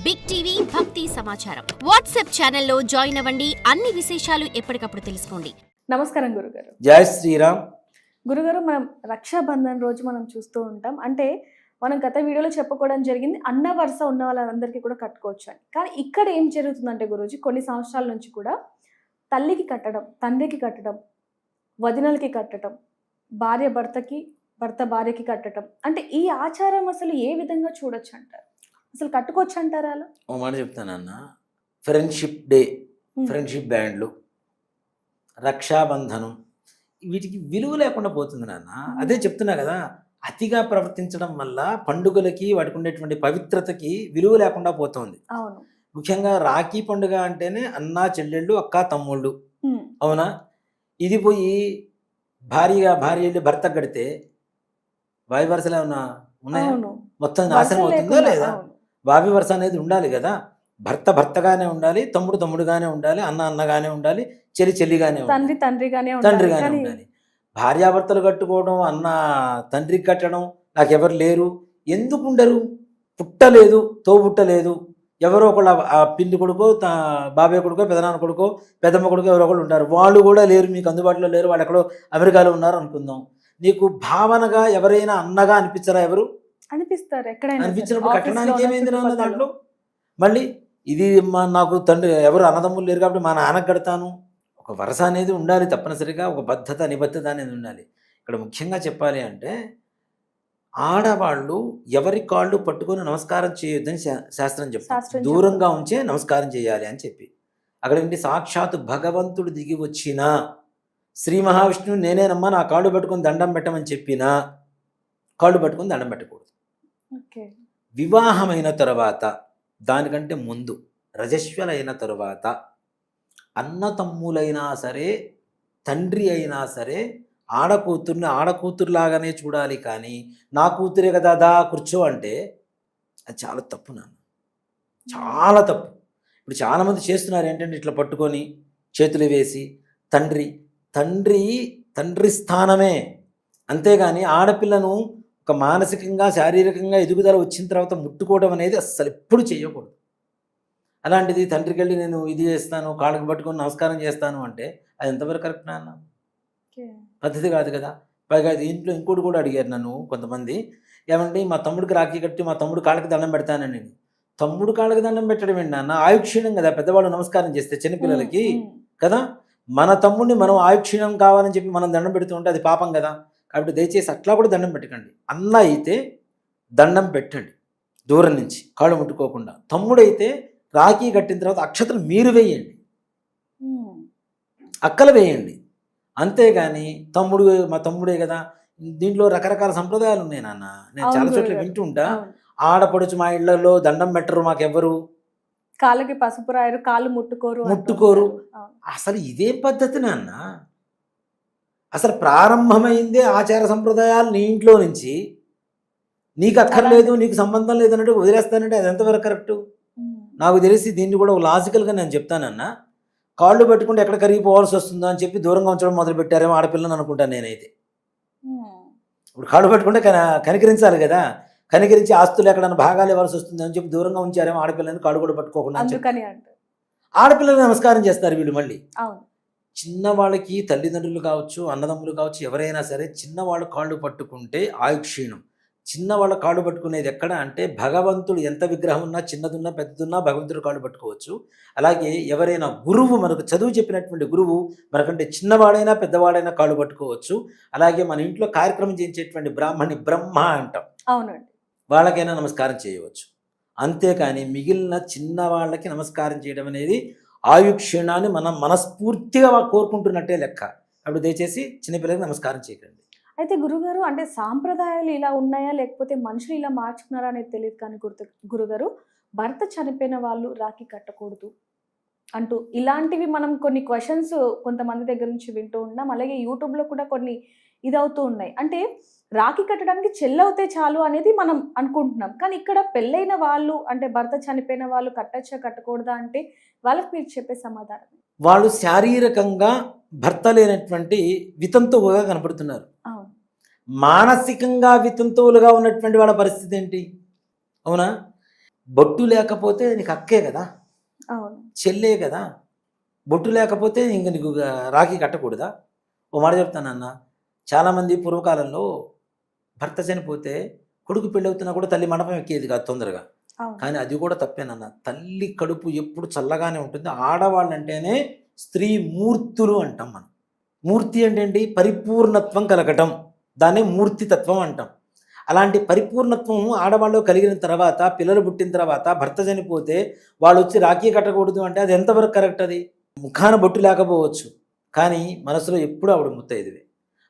Big TV భక్తి సమాచారం WhatsApp ఛానల్లో జాయిన్ అవ్వండి. అన్ని విశేషాలు ఎప్పటికప్పుడు తెలుసుకోండి. నమస్కారం గురుగారు. జై శ్రీరామ్. గురుగారు, మనం రక్షాబంధన్ రోజు మనం చూస్తూ ఉంటాం. అంటే మనం గత వీడియోలో చెప్పుకోవడం జరిగింది, అన్న వరుస ఉన్న వాళ్ళందరికీ కూడా కట్టుకోవచ్చు అని. కానీ ఇక్కడ ఏం జరుగుతుందంటే గురూజీ, కొన్ని సంవత్సరాల నుంచి కూడా తల్లికి కట్టడం, తండ్రికి కట్టడం, వదినలకి కట్టడం, భార్య భర్తకి, భర్త భార్యకి కట్టడం, అంటే ఈ ఆచారం అసలు ఏ విధంగా చూడొచ్చు అంటారు? అసలు కట్టుకోవచ్చు అంటారా అలా? ఓ మాట చెప్తానన్న, ఫ్రెండ్షిప్ డే, ఫ్రెండ్షిప్ బ్యాండ్లు, రక్షాబంధనం, వీటికి విలువ లేకుండా పోతుంది నాన్న. అదే చెప్తున్నా కదా, అతిగా ప్రవర్తించడం వల్ల పండుగలకి వాటికి ఉండేటువంటి పవిత్రతకి విలువ లేకుండా పోతుంది. అవును. ముఖ్యంగా రాఖీ పండుగ అంటేనే అన్న చెల్లెళ్ళు, అక్క తమ్ముళ్ళు, అవునా? ఇది పోయి భార్య వెళ్ళి భర్త కడితే వాయి వరుసలు ఏమన్నా ఉన్నాయా? మొత్తం నాశనం అవుతుందో లేదా? వావి వరుస అనేది ఉండాలి కదా. భర్త భర్తగానే ఉండాలి, తమ్ముడు తమ్ముడుగానే ఉండాలి, అన్న అన్నగానే ఉండాలి, చెల్లి చెల్లిగానే ఉండాలి, తండ్రిగానే ఉండాలి. భార్యాభర్తలు కట్టుకోవడం, అన్న తండ్రికి కట్టడం, నాకెవరు లేరు, ఎందుకు ఉండరు? పుట్టలేదు, తోబుట్టలేదు, ఎవరో ఒకళ్ళు ఆ పిన్ని కొడుకో, బాబాయ్ కొడుకో, పెదనాన్న కొడుకో, పెద్దమ్మ కొడుకో ఎవరో ఒకళ్ళు ఉంటారు. వాళ్ళు కూడా లేరు, మీకు అందుబాటులో లేరు, వాళ్ళు ఎక్కడో అమెరికాలో ఉన్నారు అనుకుందాం. నీకు భావనగా ఎవరైనా అన్నగా అనిపించరా? ఎవరు అనిపిస్తారు? ఎక్కడైనా అనిపించినప్పుడు కట్టడానికి ఏమైంది నాన్న దాంట్లో? మళ్ళీ ఇది నాకు తండ్రి ఎవరు అన్నదమ్ములు లేరు కాబట్టి మా నాన్నకు కడతాను. ఒక వరస అనేది ఉండాలి తప్పనిసరిగా, ఒక బద్ధత నిబద్ధత అనేది ఉండాలి. ఇక్కడ ముఖ్యంగా చెప్పాలి అంటే, ఆడవాళ్ళు ఎవరి కాళ్ళు పట్టుకొని నమస్కారం చేయొద్దని శాస్త్రం చెప్తారు. దూరంగా ఉంచే నమస్కారం చేయాలి అని చెప్పి. అక్కడ ఏంటి, సాక్షాత్ భగవంతుడు దిగి వచ్చిన శ్రీ మహావిష్ణువు నేనేనమ్మా నా కాళ్ళు పట్టుకొని దండం పెట్టమని చెప్పినా కాళ్ళు పట్టుకొని దండం పెట్టకూడదు. వివాహమైన తర్వాత, దానికంటే ముందు రజస్వలైన తరువాత అన్న తమ్ములైనా సరే, తండ్రి అయినా సరే, ఆడకూతుర్ని ఆడకూతురులాగానే చూడాలి. కానీ నా కూతురే కదా దా కూర్చో అంటే అది చాలా తప్పు నాన్న, చాలా తప్పు. ఇప్పుడు చాలామంది చేస్తున్నారు ఏంటంటే, ఇట్లా పట్టుకొని చేతులు వేసి తండ్రి స్థానమే, అంతేగాని ఆడపిల్లను ఒక మానసికంగా శారీరకంగా ఎదుగుదల వచ్చిన తర్వాత ముట్టుకోవడం అనేది అస్సలు ఎప్పుడు చేయకూడదు. అలాంటిది తండ్రికి వెళ్ళి నేను ఇది చేస్తాను, కాళ్ళకు పట్టుకొని నమస్కారం చేస్తాను అంటే అది ఎంతవరకు కరెక్ట్ నాన్న? పద్ధతి కాదు కదా. పైగా ఇంట్లో ఇంకోటి కూడా అడిగారు నన్ను కొంతమంది, ఏమండి మా తమ్ముడికి రాఖీ కట్టి మా తమ్ముడు కాళ్ళకి దండం పెడతానని. తమ్ముడు కాళ్ళకి దండం పెట్టడం ఏంటి నాన్న? ఆయుక్షీణం కదా, పెద్దవాళ్ళు నమస్కారం చేస్తే చిన్నపిల్లలకి కదా. మన తమ్ముడిని మనం ఆయుక్షీణం కావాలని చెప్పి మనం దండం పెడుతూ ఉంటే అది పాపం కదా. కాబట్టి దయచేసి అట్లా కూడా దండం పెట్టకండి. అన్న అయితే దండం పెట్టండి దూరం నుంచి, కాళ్ళు ముట్టుకోకుండా. తమ్ముడైతే రాఖీ కట్టిన తర్వాత అక్షతలు మీరు వేయండి, అక్కలు వేయండి. అంతేగాని తమ్ముడు మా తమ్ముడే కదా, దీంట్లో రకరకాల సంప్రదాయాలు ఉన్నాయి నాన్న. నేను చాలా చోట్ల వింటుంటా, ఆడపడుచు మా ఇళ్లలో దండం పెట్టరు మాకెవ్వరు, కాళ్ళకి పసుపు రాయరు, కాళ్ళు ముట్టుకోరు. అసలు ఇదే పద్ధతి నాన్న. అసలు ప్రారంభమైందే ఆచార సంప్రదాయాలు నీ ఇంట్లో నుంచి. నీకు అక్కర్లేదు, నీకు సంబంధం లేదన్నట్టు వదిలేస్తానంటే అది ఎంతవరకు కరెక్టు? నాకు తెలిసి దీన్ని కూడా లాజికల్గా నేను చెప్తానన్నా, కాళ్ళు పెట్టుకుంటే ఎక్కడ కరిగిపోవాల్సి వస్తుందో అని చెప్పి దూరంగా ఉంచడం మొదలు పెట్టారేమో ఆడపిల్లని అనుకుంటాను నేనైతే. ఇప్పుడు కాళ్ళు పెట్టుకుంటే కనికరించాలి కదా, కనికరించి ఆస్తులు ఎక్కడైనా భాగాలు ఇవ్వాల్సి వస్తుంది అని చెప్పి దూరంగా ఉంచారేమో ఆడపిల్లని, కాళ్ళు కూడా పట్టుకోకుండా. ఆడపిల్లలు నమస్కారం చేస్తారు వీళ్ళు. మళ్ళీ చిన్నవాళ్ళకి తల్లిదండ్రులు కావచ్చు, అన్నదమ్ములు కావచ్చు, ఎవరైనా సరే చిన్నవాళ్ళు కాళ్ళు పట్టుకుంటే ఆయుక్షీణం. చిన్నవాళ్ళ కాళ్ళు పట్టుకునేది ఎక్కడ అంటే, భగవంతుడు ఎంత విగ్రహం ఉన్నా, చిన్నదున్నా పెద్దదున్నా భగవంతుడు కాళ్ళు పట్టుకోవచ్చు. అలాగే ఎవరైనా గురువు, మనకు చదువు చెప్పినటువంటి గురువు మనకంటే చిన్నవాడైనా పెద్దవాడైనా కాళ్ళు పట్టుకోవచ్చు. అలాగే మన ఇంట్లో కార్యక్రమం చేయించేటువంటి బ్రాహ్మణి బ్రహ్మ అంటాం, అవునండి, వాళ్ళకైనా నమస్కారం చేయవచ్చు. అంతేకాని మిగిలిన చిన్నవాళ్ళకి నమస్కారం చేయడం అనేది ఆయుక్షీణాన్ని మనం మనస్ఫూర్తిగా కోరుకుంటున్నట్టే లెక్క. అప్పుడు దయచేసి చిన్నపిల్లలకి నమస్కారం చేయకండి. అయితే గురుగారు, అంటే సాంప్రదాయాలు ఇలా ఉన్నాయా లేకపోతే మనుషులు ఇలా మార్చుకున్నారా అనేది తెలియదు. కానీ గురుగారు, భర్త చనిపోయిన వాళ్ళు రాఖీ కట్టకూడదు అంటూ ఇలాంటివి మనం కొన్ని క్వశ్చన్స్ కొంతమంది దగ్గర నుంచి వింటూ ఉన్నాం. అలాగే యూట్యూబ్లో కూడా కొన్ని ఇదవుతూ ఉన్నాయి. అంటే రాఖీ కట్టడానికి చెల్లవుతే చాలు అనేది మనం అనుకుంటున్నాం. కానీ ఇక్కడ పెళ్ళైన వాళ్ళు, అంటే భర్త చనిపోయిన వాళ్ళు కట్టచ్చా కట్టకూడదా అంటే వాళ్ళకి మీరు చెప్పే సమాధానం? వాళ్ళు శారీరకంగా భర్త లేనటువంటి వితంతువుగా కనపడుతున్నారు. మానసికంగా వితంతువులుగా ఉన్నటువంటి వాళ్ళ పరిస్థితి ఏంటి? అవునా? బొట్టు లేకపోతే నీకు అక్కే కదా, అవును. చెల్లే కదా. బొట్టు లేకపోతే ఇంక నీకు రాఖీ కట్టకూడదా? ఓ మాట చెప్తానన్న, చాలామంది పూర్వకాలంలో భర్త చనిపోతే కొడుకు పెళ్ళవుతున్నా కూడా తల్లి మండపం ఎక్కేది కాదు తొందరగా. అవును. కానీ అది కూడా తప్పేనన్న. తల్లి కడుపు ఎప్పుడు చల్లగానే ఉంటుంది. ఆడవాళ్ళంటేనే స్త్రీ మూర్తులు అంటాం మనం. మూర్తి అంటే ఏంటి? పరిపూర్ణత్వం కలగటం, దాన్నే మూర్తితత్వం అంటాం. అలాంటి పరిపూర్ణత్వం ఆడవాళ్ళు కలిగిన తర్వాత, పిల్లలు పుట్టిన తర్వాత భర్త చనిపోతే వాళ్ళు వచ్చి రాఖీ కట్టకూడదు అంటే అది ఎంతవరకు కరెక్ట్? అది ముఖాన బొట్టు లేకపోవచ్చు, కానీ మనసులో ఎప్పుడూ ఆవిడ ముత్తైదువే.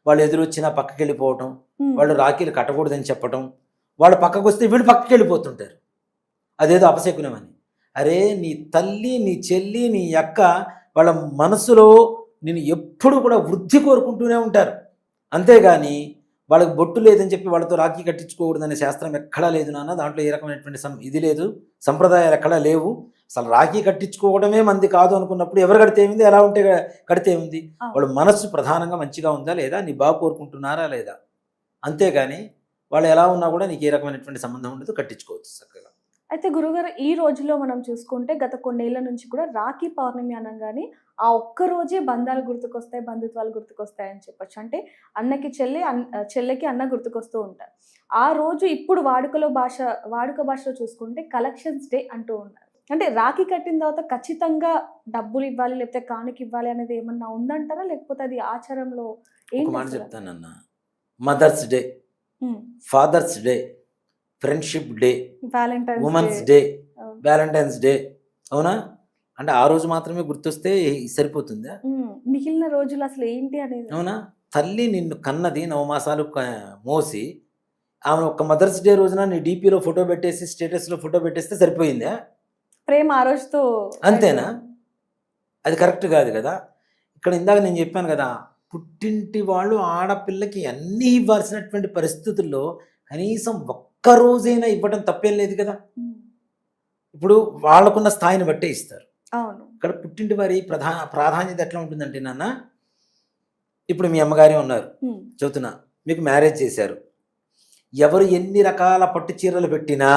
వాళ్ళు ఎదురొచ్చినా పక్కకి వెళ్ళిపోవటం, వాళ్ళు రాఖీలు కట్టకూడదని చెప్పటం, వాళ్ళు పక్కకు వస్తే వీళ్ళు పక్కకి వెళ్ళిపోతుంటారు అదేదో అపశకునం అని. అరే నీ తల్లి, నీ చెల్లి, నీ అక్క వాళ్ళ మనసులో నేను ఎప్పుడు కూడా వృద్ధి కోరుకుంటూనే ఉంటారు. అంతేగాని వాళ్ళకి బొట్టు లేదని చెప్పి వాళ్ళతో రాఖీ కట్టించుకోకూడదనే శాస్త్రం ఎక్కడా లేదు నాన్న. దాంట్లో ఏ రకమైనటువంటి ఇది లేదు, సంప్రదాయాలు ఎక్కడా లేవు. అసలు రాఖీ కట్టించుకోవడమే మంది కాదు అనుకున్నప్పుడు ఎవరు కడితే ఏముంది, ఎలా ఉంటే కడితే ఏముంది? వాళ్ళు మనస్సు ప్రధానంగా మంచిగా ఉందా లేదా, నీ బాగు కోరుకుంటున్నారా లేదా, అంతేగాని వాళ్ళు ఎలా ఉన్నా కూడా నీకు ఏ రకమైనటువంటి సంబంధం ఉండదు, కట్టించుకోవచ్చు చక్కగా. అయితే గురుగారు, ఈ రోజుల్లో మనం చూసుకుంటే గత కొన్నేళ్ల నుంచి కూడా రాఖీ పౌర్ణమి అనగానే ఆ ఒక్క రోజే బంధాలు గుర్తుకొస్తాయి, బంధుత్వాలు గుర్తుకొస్తాయి అని చెప్పొచ్చు. అంటే అన్నకి చెల్లి, చెల్లెకి అన్న గుర్తుకొస్తూ ఉంటారు. ఆ రోజు ఇప్పుడు వాడుక భాషలో చూసుకుంటే కలెక్షన్స్ డే అంటూ ఉన్నారు. అంటే రాఖీ కట్టిన తర్వాత ఖచ్చితంగా డబ్బులు ఇవ్వాలి, లేకపోతే కానుక ఇవ్వాలి అనేది ఏమన్నా ఉందంటారా, లేకపోతే అది ఆచారంలో ఒక ఏంటి మాట అసలు? చెప్తానన్న, mother's day, father's day, friendship day, valentine's women's day. Day, valentine's day, అవునా? అంటే ఆ రోజు మాత్రమే గుర్తొస్తే సరిపోతుందా? మిగిలిన రోజులు అసలు ఏంటి అనేది. అవునా? తల్లి నిన్ను కన్నది 9 మాసాలు మోసి, ఆమె ఒక్క మదర్స్ డే రోజున నీ డీపీలో ఫోటో పెట్టేసి, స్టేటస్లో ఫోటో పెట్టేస్తే సరిపోయిందా? ప్రేమ ఆ రోజుతో అంతేనా? అది కరెక్ట్ కాదు కదా. ఇక్కడ ఇందాక నేను చెప్పాను కదా, పుట్టింటి వాళ్ళు ఆడపిల్లకి అన్నీ ఇవ్వాల్సినటువంటి పరిస్థితుల్లో కనీసం ఒక్కరోజైనా ఇవ్వడం తప్పేం లేదు కదా. ఇప్పుడు వాళ్ళకున్న స్థాయిని బట్టే ఇస్తారు. అవును. ఇక్కడ పుట్టింటి వారి ప్రాధాన్యత ఎట్లా ఉంటుందంటే నాన్న, ఇప్పుడు మీ అమ్మగారే ఉన్నారు, చెబుతున్నా, మీకు మ్యారేజ్ చేశారు. ఎవరు ఎన్ని రకాల పట్టు చీరలు పెట్టినా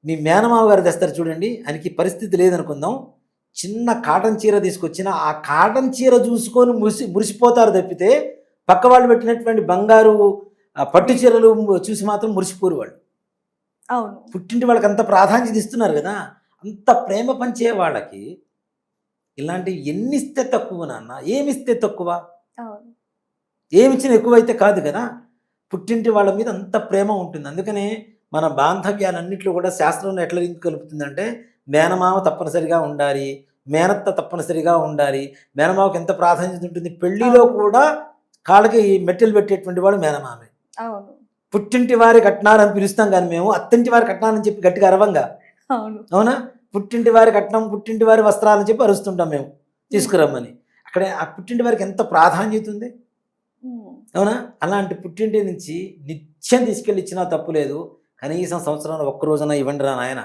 మీ మేనమావ గారు తెస్తారు చూడండి, ఆయనకి పరిస్థితి లేదనుకుందాం, చిన్న కాటన్ చీర తీసుకొచ్చిన ఆ కాటన్ చీర చూసుకొని మురిసిపోతారు తప్పితే పక్క వాళ్ళు పెట్టినటువంటి బంగారు పట్టు చీరలు చూసి మాత్రం మురిసిపోరు వాళ్ళు. అవును. పుట్టింటి వాళ్ళకి అంత ప్రాధాన్యత ఇస్తున్నారు కదా, అంత ప్రేమ పంచే వాళ్ళకి ఇలాంటివి ఎన్నిస్తే తక్కువ నాన్న, ఏమిస్తే తక్కువ? అవును. ఏమిచ్చినా ఎక్కువైతే కాదు కదా. పుట్టింటి వాళ్ళ మీద అంత ప్రేమ ఉంటుంది. అందుకనే మన బాంధవ్యాలన్నింటిలో కూడా శాస్త్రంలో ఎట్లా లింక్ కలుపుతుందంటే, మేనమామ తప్పనిసరిగా ఉండాలి, మేనత్త తప్పనిసరిగా ఉండాలి. మేనమామకి ఎంత ప్రాధాన్యత ఉంటుంది, పెళ్లిలో కూడా కాళ్ళకి మెట్టెలు పెట్టేటువంటి వాడు మేనమామే. అవును. పుట్టింటి వారి కట్నాలని పిలుస్తాం కానీ మేము అత్తింటి వారి కట్నాలని చెప్పి గట్టిగా అరవంగా. అవును. అవునా? పుట్టింటి వారి కట్నం, పుట్టింటి వారి వస్త్రాలని చెప్పి అరుస్తుంటాం మేము, తీసుకురమ్మని. అక్కడ ఆ పుట్టింటి వారికి ఎంత ప్రాధాన్యత ఉంది, అవునా? అలాంటి పుట్టింటి నుంచి నిత్యం తీసుకెళ్ళి ఇచ్చినా తప్పు లేదు. కనీసం సంవత్సరంలో ఒక్క రోజున ఇవ్వండి రా నాయన.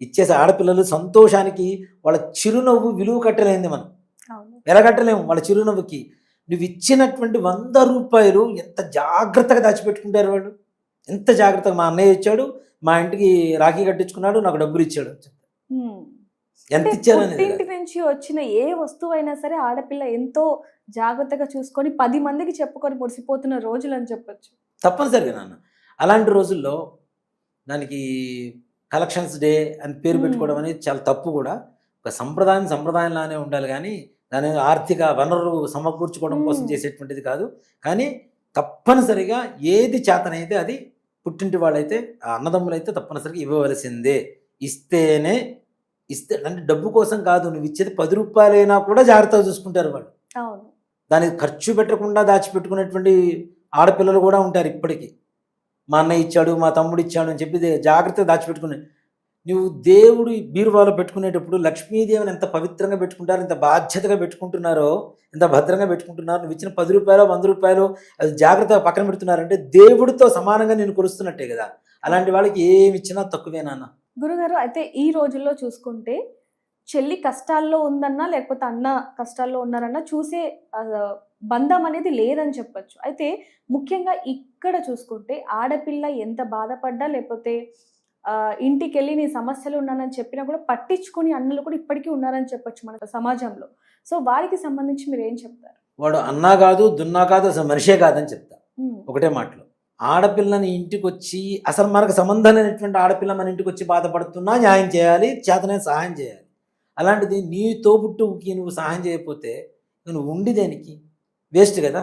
ఇచ్చేసి ఆడపిల్లలు సంతోషానికి వాళ్ళ చిరునవ్వు విలువ కట్టలేంది మనం. ఎలా కట్టలేము వాళ్ళ చిరునవ్వుకి? నువ్వు ఇచ్చినటువంటి 100 రూపాయలు ఎంత జాగ్రత్తగా దాచిపెట్టుకుంటారు వాళ్ళు, ఎంత జాగ్రత్తగా. మా అన్నయ్య ఇచ్చాడు, మా ఇంటికి రాఖీ కట్టించుకున్నాడు, నాకు డబ్బులు ఇచ్చాడు, ఎంత ఇచ్చారు అనేది. ఇంటి నుంచి వచ్చిన ఏ వస్తువు అయినా సరే ఆడపిల్ల ఎంతో జాగ్రత్తగా చూసుకొని 10 మందికి చెప్పుకొని మురిసిపోతున్న రోజులు అని చెప్పొచ్చు. తప్పనిసరిగా నాన్న. అలాంటి రోజుల్లో దానికి కలెక్షన్స్ డే అని పేరు పెట్టుకోవడం అనేది చాలా తప్పు కూడా. ఒక సంప్రదాయంలానే ఉండాలి, కానీ దాని ఆర్థిక వనరు సమకూర్చుకోవడం కోసం చేసేటువంటిది కాదు. కానీ తప్పనిసరిగా ఏది చేతనైతే అది పుట్టింటి వాళ్ళైతే, ఆ అన్నదమ్ములైతే తప్పనిసరిగా ఇవ్వవలసిందే. ఇస్తే అంటే డబ్బు కోసం కాదు, నువ్వు ఇచ్చేది 10 రూపాయలైనా కూడా జాగ్రత్తగా చూసుకుంటారు వాళ్ళు. దానికి ఖర్చు పెట్టకుండా దాచిపెట్టుకునేటువంటి ఆడపిల్లలు కూడా ఉంటారు ఇప్పటికీ. మా అన్నయ్య ఇచ్చాడు, మా తమ్ముడు ఇచ్చాడు అని చెప్పి జాగ్రత్తగా దాచిపెట్టుకునే. నువ్వు దేవుడు బీరువాలో పెట్టుకునేటప్పుడు లక్ష్మీదేవిని ఎంత పవిత్రంగా పెట్టుకుంటారో, ఎంత బాధ్యతగా పెట్టుకుంటున్నారో, ఎంత భద్రంగా పెట్టుకుంటున్నారు. నువ్వు ఇచ్చిన 10 రూపాయలు 100 రూపాయలు అది జాగ్రత్తగా పక్కన పెడుతున్నారంటే దేవుడితో సమానంగా నేను కొలుస్తున్నట్టే కదా. అలాంటి వాళ్ళకి ఏమి ఇచ్చినా తక్కువే నాన్న. గురుగారు, అయితే ఈ రోజుల్లో చూసుకుంటే చెల్లి కష్టాల్లో ఉందన్నా, లేకపోతే అన్న కష్టాల్లో ఉన్నారన్నా చూసే బంధం అనేది లేదని చెప్పొచ్చు. అయితే ముఖ్యంగా ఇక్కడ చూసుకుంటే ఆడపిల్ల ఎంత బాధపడ్డా, లేకపోతే ఇంటికి వెళ్ళి నీ సమస్యలు ఉన్నానని చెప్పినా కూడా పట్టించుకొని అన్నలు కూడా ఇప్పటికీ ఉన్నారని చెప్పొచ్చు మన సమాజంలో. సో వారికి సంబంధించి మీరు ఏం చెప్తారు? వాడు అన్నా కాదు, దున్నా కాదు, అసలు మనిషే కాదని చెప్తా ఉమ్, ఒకటే మాటలో. ఆడపిల్లని ఇంటికి వచ్చి, అసలు మనకు సంబంధం లేనటువంటి ఆడపిల్ల మన ఇంటికి వచ్చి బాధపడుతున్నా న్యాయం చేయాలి, చేతనే సహాయం చేయాలి. అలాంటిది నీ తోబుట్టుకి నువ్వు సహాయం చేయకపోతే నువ్వు ఉండి దేనికి? వేస్ట్ కదా.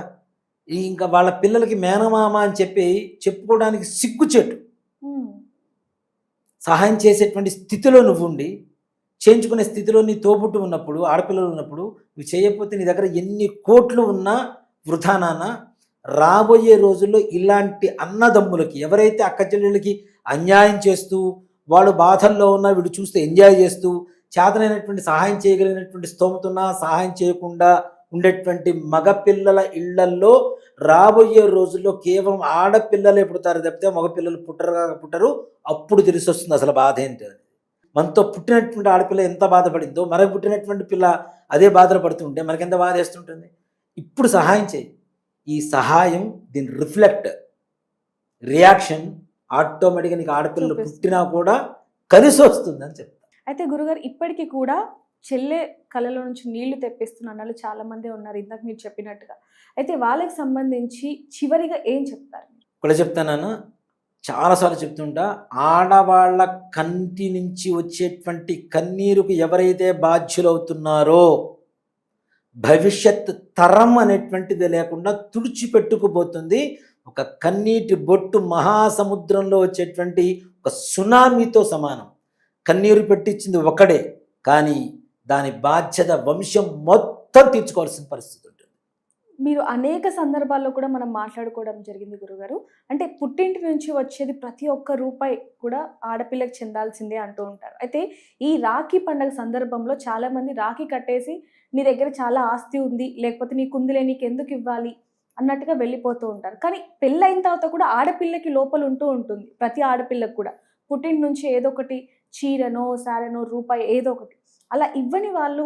ఇంకా వాళ్ళ పిల్లలకి మేనమామ అని చెప్పి చెప్పుకోవడానికి సిగ్గుచేటు. ఉమ్, సహాయం చేసేటువంటి స్థితిలో నువ్వు ఉండి, చేయించుకునే స్థితిలో నీ తోబుట్టు ఉన్నప్పుడు, ఆడపిల్లలు ఉన్నప్పుడు నువ్వు చేయకపోతే నీ దగ్గర ఎన్ని కోట్లు ఉన్నా వృధా నాన్న. రాబోయే రోజుల్లో ఇలాంటి అన్నదమ్ములకి, ఎవరైతే అక్క చెల్లెళ్ళకి అన్యాయం చేస్తూ వాళ్ళు బాధల్లో ఉన్నా వీడు చూస్తే ఎంజాయ్ చేస్తూ, చేతనైనటువంటి సహాయం చేయగలిగినటువంటి స్తోమతున్నా సహాయం చేయకుండా ఉండేటువంటి మగపిల్లల ఇళ్లల్లో రాబోయే రోజుల్లో కేవలం ఆడపిల్లలే పుడతారు తప్పితే మగపిల్లలు పుట్టరు. అప్పుడు తెలిసి వస్తుంది అసలు బాధ ఏంటి అని. మనతో పుట్టినటువంటి ఆడపిల్ల ఎంత బాధపడిందో మనకు పుట్టినటువంటి పిల్ల అదే బాధలు పడుతుంటే మనకెంత బాధ వేస్తుంటుంది. ఇప్పుడు సహాయం చేయి. ఈ సహాయం, దీని రియాక్షన్ ఆటోమేటిక్గా నీకు ఆడపిల్లలు పుట్టినా కూడా కలిసి వస్తుందని చెప్తా. అయితే గురుగారు ఇప్పటికీ కూడా చెల్లె కళ్ళలో నుంచి నీళ్లు తెప్పిస్తున్న అన్నలు చాలా మంది ఉన్నారు, ఇందాక మీరు చెప్పినట్టుగా. అయితే వాళ్ళకి సంబంధించి చివరిగా ఏం చెప్తారు? కూడా చెప్తాను, చాలాసార్లు చెప్తుంటా. ఆడవాళ్ళ కంటి నుంచి వచ్చేటువంటి కన్నీరుకు ఎవరైతే బాధ్యులవుతున్నారో భవిష్యత్ తరం అనేటువంటిది లేకుండా తుడిచిపెట్టుకుపోతుంది. ఒక కన్నీటి బొట్టు మహాసముద్రంలో వచ్చేటువంటి ఒక సునామీతో సమానం. కన్నీరు పెట్టించింది ఒకడే, కానీ దాని బాధ్యత వంశం మొత్తం తీర్చుకోవాల్సిన పరిస్థితి ఉంటుంది. మీరు అనేక సందర్భాల్లో కూడా మనం మాట్లాడుకోవడం జరిగింది గురుగారు. అంటే పుట్టింటి నుంచి వచ్చేది ప్రతి ఒక్క రూపాయి కూడా ఆడపిల్లకి చెందాల్సిందే అంటూ ఉంటారు. అయితే ఈ రాఖీ పండుగ సందర్భంలో చాలా మంది రాఖీ కట్టేసి నీ దగ్గర చాలా ఆస్తి ఉంది, లేకపోతే నీకుందిలే నీకు ఎందుకు ఇవ్వాలి అన్నట్టుగా వెళ్ళిపోతూ ఉంటారు. కానీ పెళ్ళైన తర్వాత కూడా ఆడపిల్లకి లోపల ఉంటూ ఉంటుంది. ప్రతి ఆడపిల్లకి కూడా పుట్టింటి నుంచి ఏదో ఒకటి చీరనో సారనో రూపాయి ఏదో ఒకటి అలా ఇవ్వని వాళ్ళు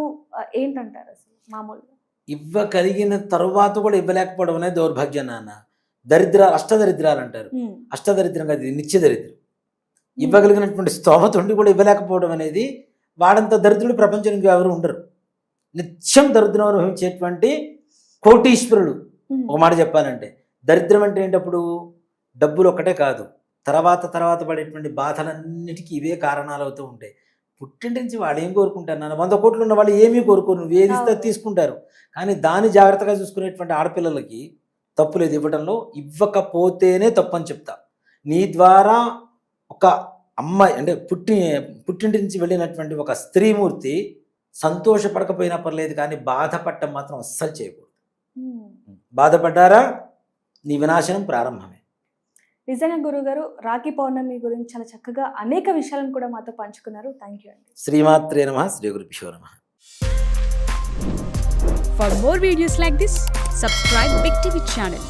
ఏంటంటారు అసలు మామూలుగా? ఇవ్వగలిగిన తరువాత కూడా ఇవ్వలేకపోవడం అనేది దౌర్భాగ్యం నాన్న. అష్టదరిద్రాలు అంటారు. అష్టదరిద్రం కాదు, ఇది నిత్యదరిద్రం. ఇవ్వగలిగినటువంటి స్తోమత ఉండి కూడా ఇవ్వలేకపోవడం అనేది, వాడంత దరిద్రుడు ప్రపంచానికి ఎవరు ఉండరు. నిత్యం దరిద్రం అనుభవించేటువంటి కోటీశ్వరుడు. ఒక మాట చెప్పాలంటే దరిద్రం అంటే ఏంటప్పుడు డబ్బులు ఒకటే కాదు, తర్వాత పడేటువంటి బాధలన్నిటికీ ఇవే కారణాలు అవుతూ ఉంటాయి. పుట్టింటి నుంచి వాళ్ళు ఏం కోరుకుంటారు నాన్న? 100 కోట్లు ఉన్న వాళ్ళు ఏమీ కోరుకోరు, నువ్వు ఏది ఇస్తే తీసుకుంటారు. కానీ దాన్ని జాగ్రత్తగా చూసుకునేటువంటి ఆడపిల్లలకి తప్పు లేదు ఇవ్వడంలో. ఇవ్వకపోతేనే తప్పు అని చెప్తా. నీ ద్వారా ఒక అమ్మాయి అంటే పుట్టింటి నుంచి వెళ్ళినటువంటి ఒక స్త్రీమూర్తి సంతోషపడకపోయినా పర్లేదు, కానీ బాధపడటం మాత్రం అస్సలు చేయకూడదు. బాధపడ్డారా నీ వినాశనం ప్రారంభమే. నిజంగా గురుగారు రాఖీ పౌర్ణమి గురించి చాలా చక్కగా అనేక విషయాలను కూడా మాతో పంచుకున్నారు. థ్యాంక్ యూ అండి. శ్రీమాత్రే నమః. శ్రీ గురుభ్యో నమః. For more videos like this, subscribe Big TV channel.